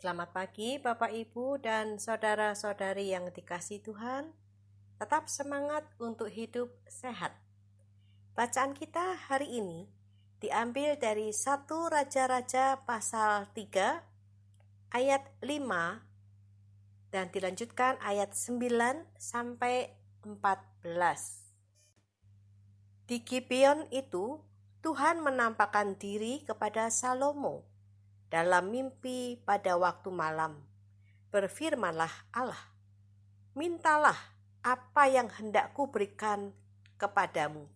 Selamat pagi Bapak Ibu dan saudara-saudari yang dikasihi Tuhan. Tetap semangat untuk hidup sehat. Bacaan kita hari ini diambil dari 1 Raja-Raja pasal 3 ayat 5 dan dilanjutkan ayat 9 sampai 14. Di Gibeon itu Tuhan menampakkan diri kepada Salomo dalam mimpi pada waktu malam. Berfirmanlah Allah, mintalah apa yang hendak kuberikan kepadamu.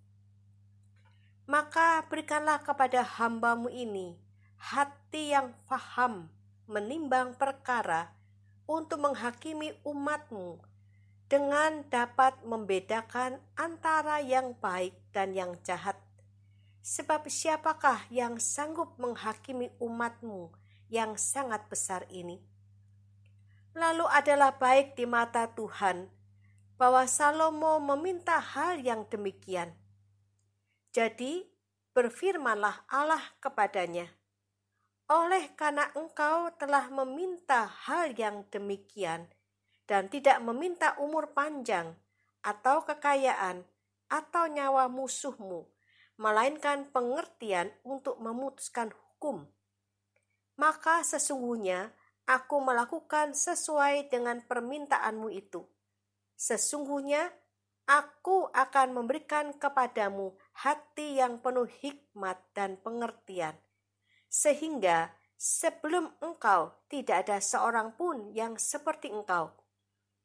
Maka berikanlah kepada hamba-Mu ini hati yang faham menimbang perkara untuk menghakimi umat-Mu dengan dapat membedakan antara yang baik dan yang jahat. Sebab siapakah yang sanggup menghakimi umat-Mu yang sangat besar ini? Lalu adalah baik di mata Tuhan bahwa Salomo meminta hal yang demikian. Jadi berfirmanlah Allah kepadanya, oleh karena engkau telah meminta hal yang demikian dan tidak meminta umur panjang atau kekayaan atau nyawa musuhmu, melainkan pengertian untuk memutuskan hukum, maka sesungguhnya aku melakukan sesuai dengan permintaanmu itu. Sesungguhnya aku akan memberikan kepadamu hati yang penuh hikmat dan pengertian, sehingga sebelum engkau tidak ada seorang pun yang seperti engkau,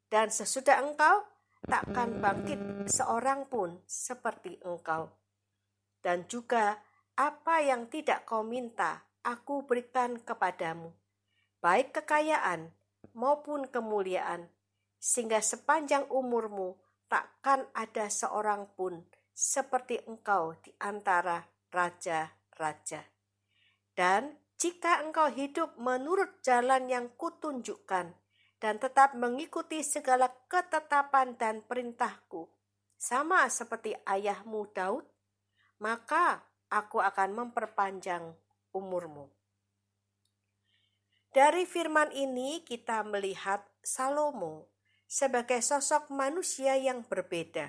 dan sesudah engkau takkan bangkit seorang pun seperti engkau. Dan juga apa yang tidak kau minta, aku berikan kepadamu, baik kekayaan maupun kemuliaan, sehingga sepanjang umurmu takkan ada seorang pun seperti engkau di antara raja-raja. Dan jika engkau hidup menurut jalan yang kutunjukkan dan tetap mengikuti segala ketetapan dan perintahku, sama seperti ayahmu Daud, maka aku akan memperpanjang umurmu. Dari firman ini kita melihat Salomo sebagai sosok manusia yang berbeda.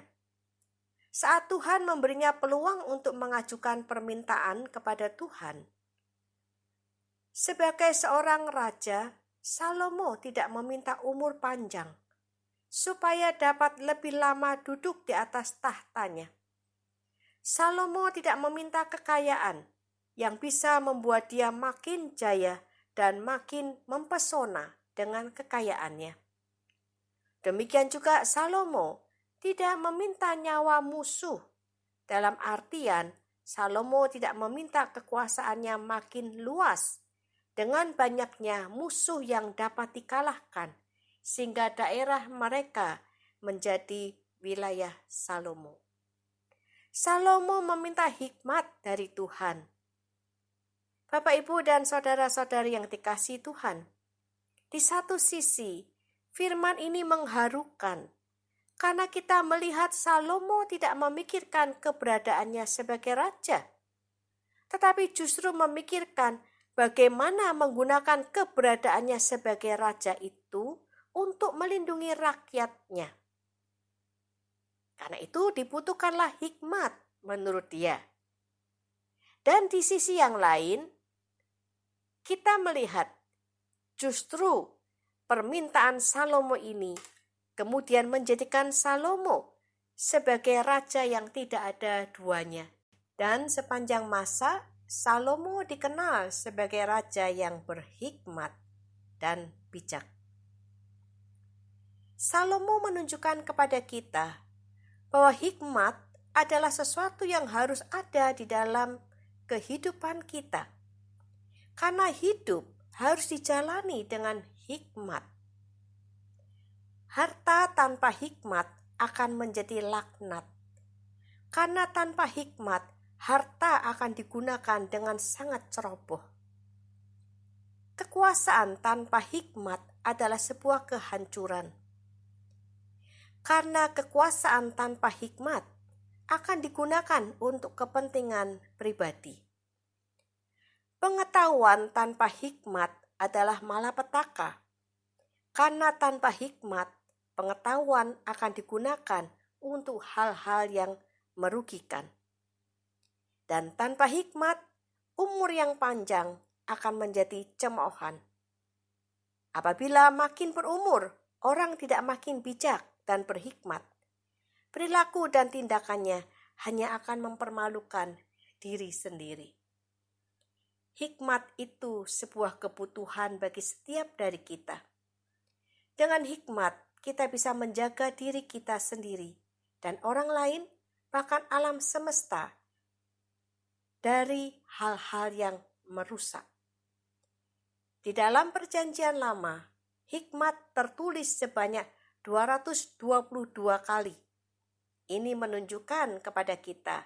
Saat Tuhan memberinya peluang untuk mengajukan permintaan kepada Tuhan, sebagai seorang raja, Salomo tidak meminta umur panjang supaya dapat lebih lama duduk di atas tahtanya. Salomo tidak meminta kekayaan yang bisa membuat dia makin jaya dan makin mempesona dengan kekayaannya. Demikian juga Salomo tidak meminta nyawa musuh, dalam artian Salomo tidak meminta kekuasaannya makin luas dengan banyaknya musuh yang dapat dikalahkan, sehingga daerah mereka menjadi wilayah Salomo. Salomo meminta hikmat dari Tuhan. Bapak, Ibu, dan saudara-saudari yang dikasihi Tuhan, di satu sisi firman ini mengharukan karena kita melihat Salomo tidak memikirkan keberadaannya sebagai raja, tetapi justru memikirkan bagaimana menggunakan keberadaannya sebagai raja itu untuk melindungi rakyatnya. Karena itu dibutuhkanlah hikmat menurut dia. Dan di sisi yang lain, kita melihat justru permintaan Salomo ini kemudian menjadikan Salomo sebagai raja yang tidak ada duanya. Dan sepanjang masa, Salomo dikenal sebagai raja yang berhikmat dan bijak. Salomo menunjukkan kepada kita bahwa hikmat adalah sesuatu yang harus ada di dalam kehidupan kita. Karena hidup harus dijalani dengan hikmat. Harta tanpa hikmat akan menjadi laknat. Karena tanpa hikmat, harta akan digunakan dengan sangat ceroboh. Kekuasaan tanpa hikmat adalah sebuah kehancuran. Karena kekuasaan tanpa hikmat akan digunakan untuk kepentingan pribadi. Pengetahuan tanpa hikmat adalah malapetaka, karena tanpa hikmat, pengetahuan akan digunakan untuk hal-hal yang merugikan. Dan tanpa hikmat, umur yang panjang akan menjadi cemoohan. Apabila makin berumur, orang tidak makin bijak dan berhikmat. Perilaku dan tindakannya hanya akan mempermalukan diri sendiri. Hikmat itu sebuah kebutuhan bagi setiap dari kita. Dengan hikmat, kita bisa menjaga diri kita sendiri dan orang lain, bahkan alam semesta, dari hal-hal yang merusak. Di dalam Perjanjian Lama, hikmat tertulis sebanyak 222 kali. Ini menunjukkan kepada kita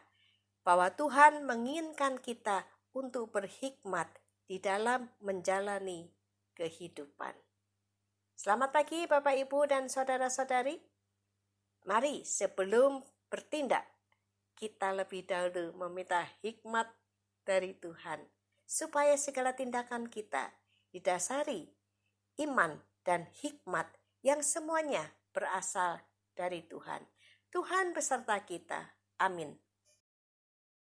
bahwa Tuhan menginginkan kita untuk berhikmat di dalam menjalani kehidupan. Selamat pagi Bapak Ibu dan saudara-saudari. Mari sebelum bertindak, kita lebih dahulu meminta hikmat dari Tuhan, supaya segala tindakan kita didasari iman dan hikmat yang semuanya berasal dari Tuhan. Tuhan beserta kita. Amin.